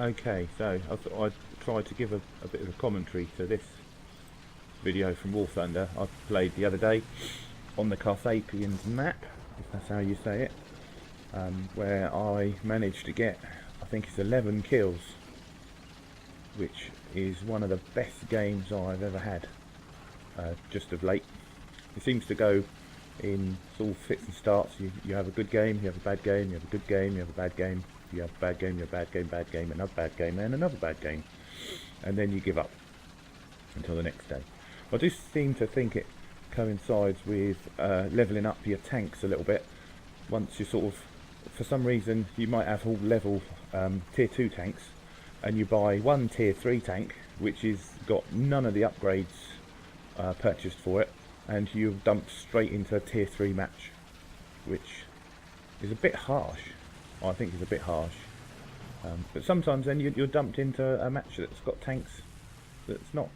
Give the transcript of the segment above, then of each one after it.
Okay, so I thought I'd try to give a bit of a commentary to this video from War Thunder I played the other day on the Carthapians map, if that's how you say it, where I managed to get, I think it's 11 kills, which is one of the best games I've ever had just of late. It seems to go in sort of fits and starts. You have a good game, you have a bad game, you have a good game, you have a bad game, you have a bad game, you have a bad game, another bad game, and another bad game, and then you give up until the next day. I do seem to think it coincides with levelling up your tanks a little bit. Once you sort of, for some reason, you might have all level tier 2 tanks, and you buy one tier 3 tank which is got none of the upgrades purchased for it, and you've dumped straight into a tier 3 match, which is a bit harsh. I think it's a bit harsh, but sometimes then you're dumped into a match that's got tanks that's not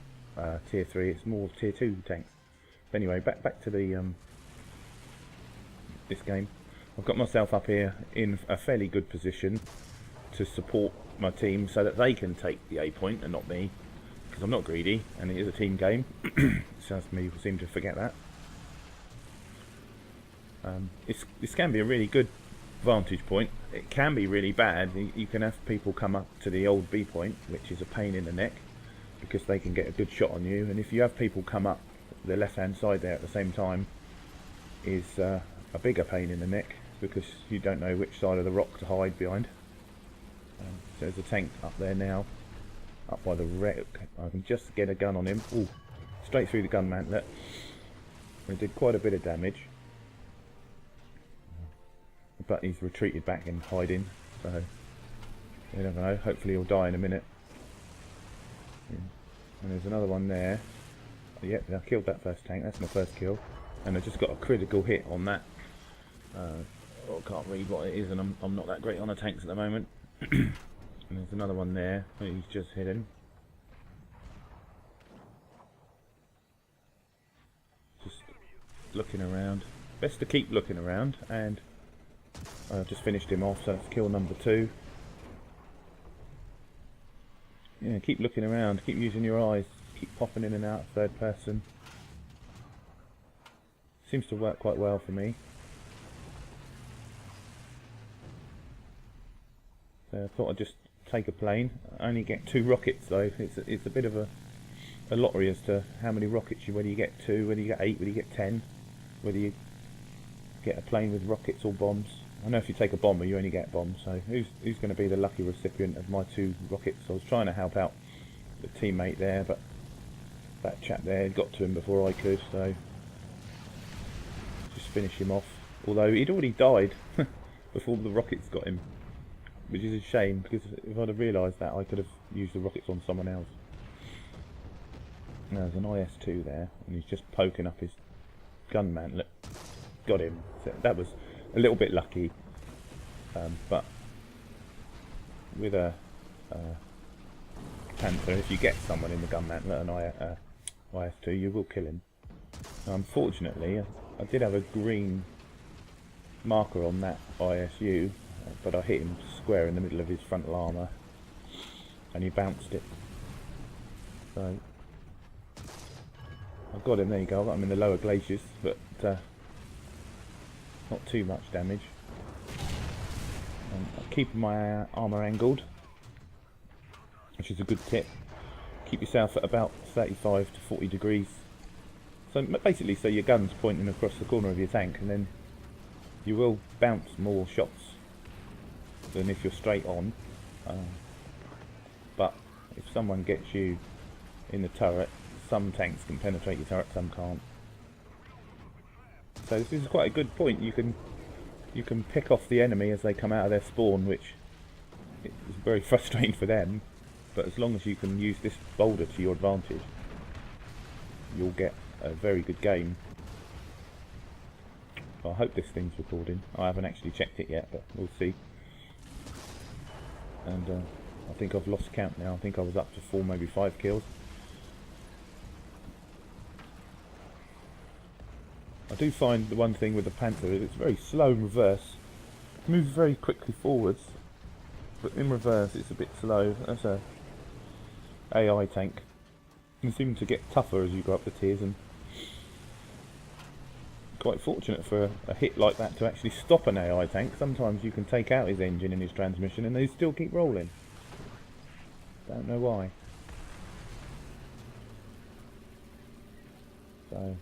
tier 3, it's more tier 2 tanks. But anyway, back to the this game. I've got myself up here in a fairly good position to support my team so that they can take the A point and not me, because I'm not greedy and it is a team game. Sounds to me, people seem to forget that. This can be a really good vantage point. It can be really bad. You can have people come up to the old B point, which is a pain in the neck, because they can get a good shot on you, and if you have people come up the left hand side there at the same time, is a bigger pain in the neck, because you don't know which side of the rock to hide behind. So there's a tank up there now, up by the wreck. I can just get a gun on him. Ooh, straight through the gun mantlet. It did quite a bit of damage, but he's retreated back and hiding, so you never know. Hopefully he'll die in a minute. And there's another one there. Yep, I killed that first tank. That's my first kill, and I just got a critical hit on that. I can't read what it is, and I'm not that great on the tanks at the moment. And there's another one there. He's just hidden. Just looking around. Best to keep looking around, and I just finished him off. So that's kill number 2. Yeah, keep looking around, keep using your eyes, keep popping in and out third person. Seems to work quite well for me. So I thought I'd just take a plane. I only get 2 rockets though. It's a bit of a lottery as to how many rockets whether you get 2, whether you get 8, whether you get 10, whether you get a plane with rockets or bombs. I know if you take a bomber you only get bombs, so who's going to be the lucky recipient of my 2 rockets? I was trying to help out the teammate there, but that chap there got to him before I could, so just finish him off. Although he'd already died before the rockets got him, which is a shame, because if I'd have realised that, I could have used the rockets on someone else. Now, there's an IS-2 there, and he's just poking up his gun mantlet. Got him. So that was a little bit lucky, but with a Panther, if you get someone in the gun mantlet and IS-2, you will kill him. Now, unfortunately, I did have a green marker on that ISU, but I hit him square in the middle of his frontal armour, and he bounced it. So I got him. There you go. I got him in the lower glaciers, but not too much damage. I'm keeping my armour angled, which is a good tip. Keep yourself at about 35 to 40 degrees. So basically, so your gun's pointing across the corner of your tank, and then you will bounce more shots than if you're straight on. But if someone gets you in the turret, some tanks can penetrate your turret, some can't. So this is quite a good point. You can pick off the enemy as they come out of their spawn, which is very frustrating for them. But as long as you can use this boulder to your advantage, you'll get a very good game. So I hope this thing's recording. I haven't actually checked it yet, but we'll see. And I think I've lost count now. I think I was up to 4, maybe 5 kills. I do find the one thing with the Panther is it's very slow in reverse. It moves very quickly forwards, but in reverse it's a bit slow. That's a AI tank. You seem to get tougher as you go up the tiers, and quite fortunate for a hit like that to actually stop an AI tank. Sometimes you can take out his engine and his transmission and they still keep rolling. Don't know why. So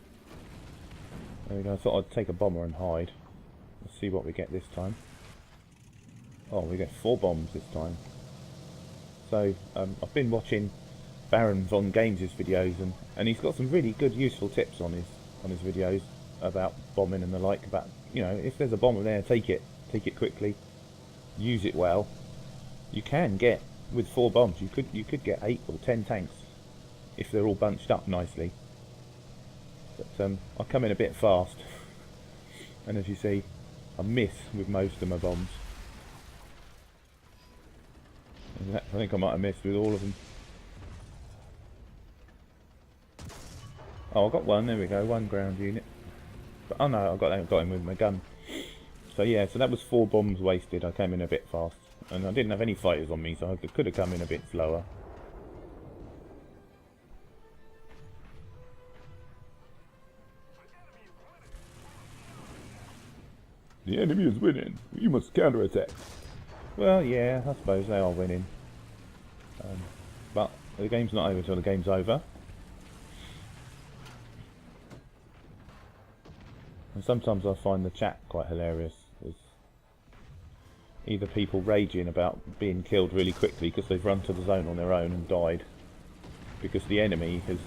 there we go. I thought I'd take a bomber and hide. Let's see what we get this time. Oh, we get 4 bombs this time. So I've been watching Baron Von Games' videos, and he's got some really good useful tips on his videos about bombing and the like. About, you know, if there's a bomber there, take it quickly, use it well. You can get, with 4 bombs, you could get 8 or 10 tanks if they're all bunched up nicely. But I come in a bit fast, and as you see, I miss with most of my bombs. I think I might have missed with all of them. Oh, I got one. There we go. 1 ground unit. But, oh no, I got him with my gun. So yeah, so that was 4 bombs wasted. I came in a bit fast, and I didn't have any fighters on me, so I could have come in a bit slower. The enemy is winning. You must counterattack. Well, yeah, I suppose they are winning. But the game's not over until the game's over. And sometimes I find the chat quite hilarious. There's either people raging about being killed really quickly because they've run to the zone on their own and died, because the enemy has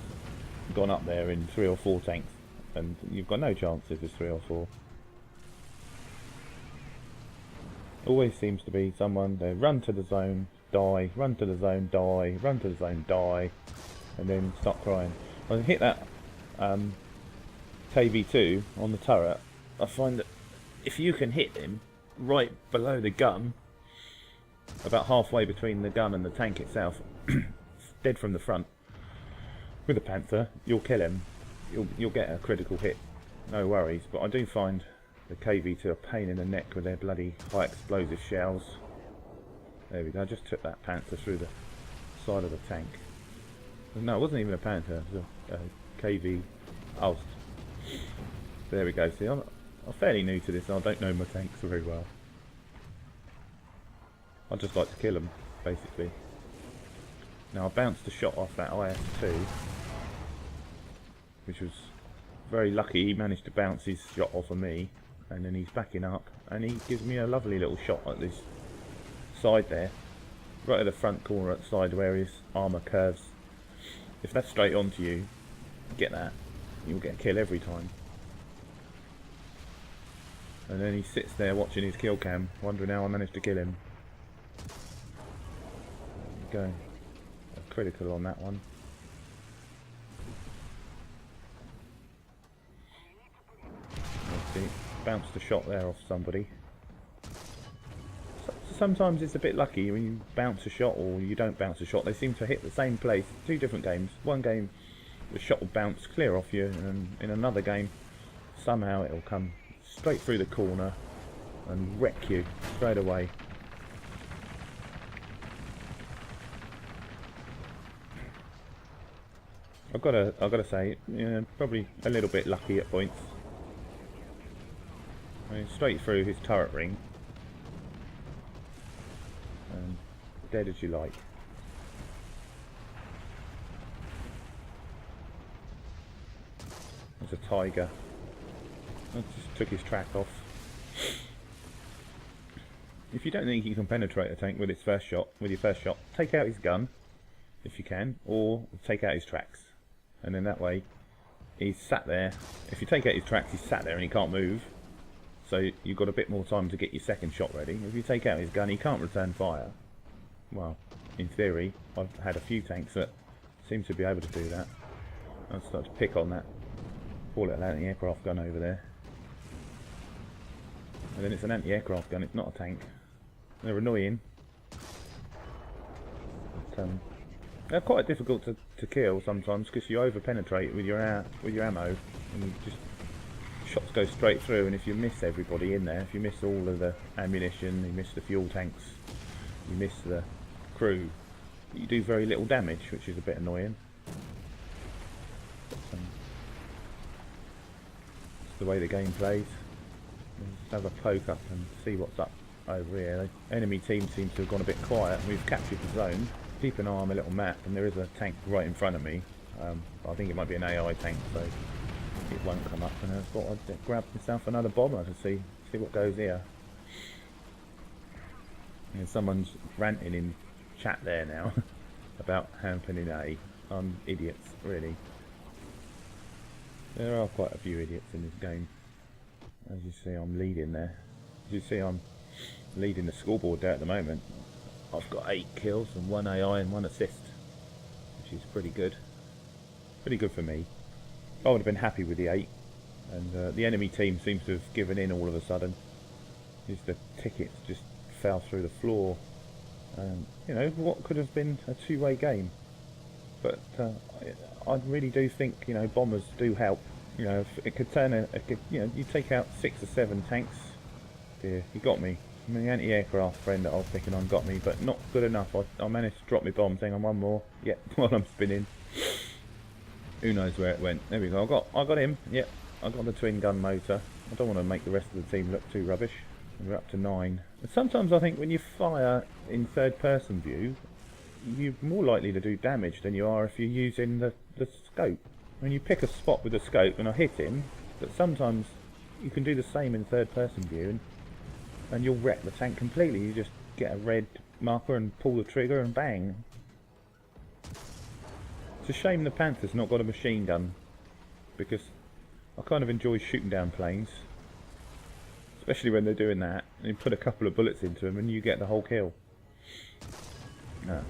gone up there in 3 or 4 tanks, and you've got no chance if there's 3 or 4. Always seems to be someone, they run to the zone, die, run to the zone, die, run to the zone, die, and then start crying. When I hit that KV2 on the turret, I find that if you can hit him right below the gun, about halfway between the gun and the tank itself, dead from the front, with a Panther, you'll kill him. You'll get a critical hit, no worries. But I do find the KV2 a pain in the neck with their bloody high explosive shells. There we go, I just took that Panther through the side of the tank. No, it wasn't even a Panther, it was a KV Ulst. There we go, see, I'm fairly new to this, I don't know my tanks very well. I just like to kill them, basically. Now I bounced a shot off that IS-2, which was very lucky. He managed to bounce his shot off of me, and then he's backing up, and he gives me a lovely little shot at this side there, right at the front corner at the side where his armour curves. If that's straight onto you, get that, you'll get a kill every time. And then he sits there watching his kill cam, wondering how I managed to kill him. There we go. A critical on that one. See, bounced a shot there off somebody. Sometimes it's a bit lucky when you bounce a shot or you don't bounce a shot. They seem to hit the same place. 2 different games. One game the shot will bounce clear off you, and in another game somehow it'll come straight through the corner and wreck you straight away. I've got to say, you know, probably a little bit lucky at points. I mean, straight through his turret ring, and dead as you like. There's a Tiger. I just took his track off. If you don't think you can penetrate a tank with its first shot, take out his gun if you can, or take out his tracks, and then that way he's sat there. If you take out his tracks, he's sat there and he can't move. So you've got a bit more time to get your second shot ready. If you take out his gun, he can't return fire. Well, in theory, I've had a few tanks that seem to be able to do that. I'll start to pick on that poor little anti-aircraft gun over there. And then it's an anti-aircraft gun, it's not a tank. They're annoying. But, they're quite difficult to kill sometimes because you over-penetrate with your ammo, and you just shots go straight through, and if you miss everybody in there, if you miss all of the ammunition, you miss the fuel tanks, you miss the crew. You do very little damage, which is a bit annoying. It's the way the game plays. Let's have a poke up and see what's up over here. The enemy team seems to have gone a bit quiet. We've captured the zone. Keep an eye on my little map, and there is a tank right in front of me. I think it might be an AI tank, so it won't come up. And I thought I'd grab myself another bomber to see what goes here. And someone's ranting in chat there now about happening A. Idiots, really. There are quite a few idiots in this game. As you see, I'm leading there. As you see, I'm leading the scoreboard there at the moment. I've got 8 kills and 1 AI and 1 assist, which is pretty good. Pretty good for me. I would have been happy with the 8, and the enemy team seems to have given in all of a sudden. Just the tickets just fell through the floor. You know, what could have been a two-way game. But I really do think, you know, bombers do help. You know, if it could turn you know, you take out 6 or 7 tanks. Dear, he got me. I mean, the anti-aircraft friend that I was picking on got me, but not good enough. I managed to drop my bomb. Hang on, one more. Yep, while I'm spinning. Who knows where it went? There we go. I got him. Yep, I got the twin gun motor. I don't want to make the rest of the team look too rubbish. We're up to 9. And sometimes I think when you fire in third-person view, you're more likely to do damage than you are if you're using the scope. When you pick a spot with the scope and I hit him, but sometimes you can do the same in third-person view, and you'll wreck the tank completely. You just get a red marker and pull the trigger and bang. It's a shame the Panther's not got a machine gun, because I kind of enjoy shooting down planes, especially when they're doing that, and you put a couple of bullets into them and you get the whole kill.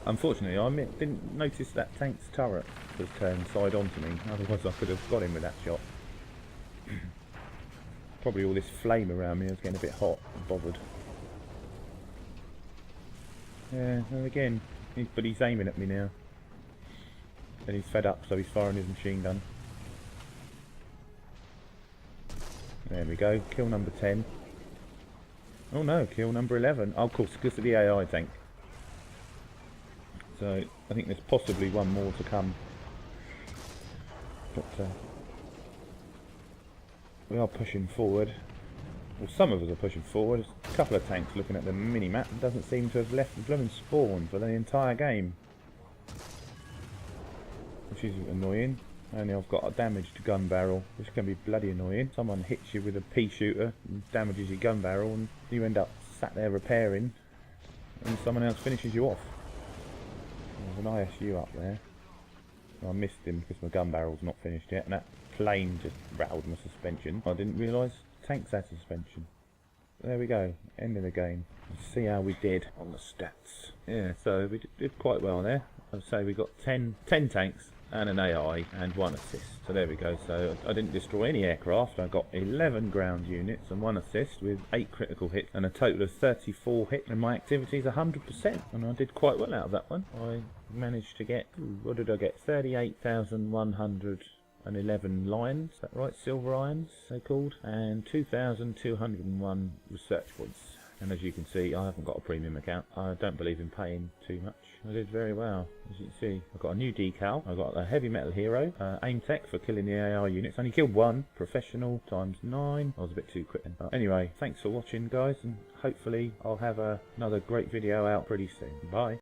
Unfortunately, I didn't notice that tank's turret was turned side on to me, otherwise I could have got him with that shot. Probably all this flame around me is getting a bit hot and bothered. Yeah, and again, but he's aiming at me now. And he's fed up, so he's firing his machine gun. There we go, kill number 10. Oh no, kill number 11. Oh, of course, because of the AI tank. So, I think there's possibly one more to come. But, we are pushing forward. Well, some of us are pushing forward. There's a couple of tanks looking at the mini-map and doesn't seem to have left the blooming spawn for the entire game. Which is annoying. Only I've got a damaged gun barrel, which can be bloody annoying. Someone hits you with a pea shooter and damages your gun barrel, and you end up sat there repairing, and someone else finishes you off. There's an ISU up there. I missed him because my gun barrel's not finished yet, and that plane just rattled my suspension. I didn't realise tanks had suspension. There we go, end of the game. Let's see how we did on the stats. Yeah, so we did quite well there. I'd say we got 10 tanks and an AI and 1 assist. So there we go. So I didn't destroy any aircraft. I got 11 ground units and 1 assist with 8 critical hits and a total of 34 hits, and my activity is 100%, and I did quite well out of that one. I managed to get, what did I get? 38,111 lions, is that right? Silver irons they called, and 2,201 research points. And as you can see, I haven't got a premium account. I don't believe in paying too much. I did very well. As you can see, I've got a new decal. I've got a heavy metal hero. Aim tech for killing the AI units. Only killed 1. Professional times 9. I was a bit too quick then. But anyway, thanks for watching, guys. And hopefully I'll have another great video out pretty soon. Bye.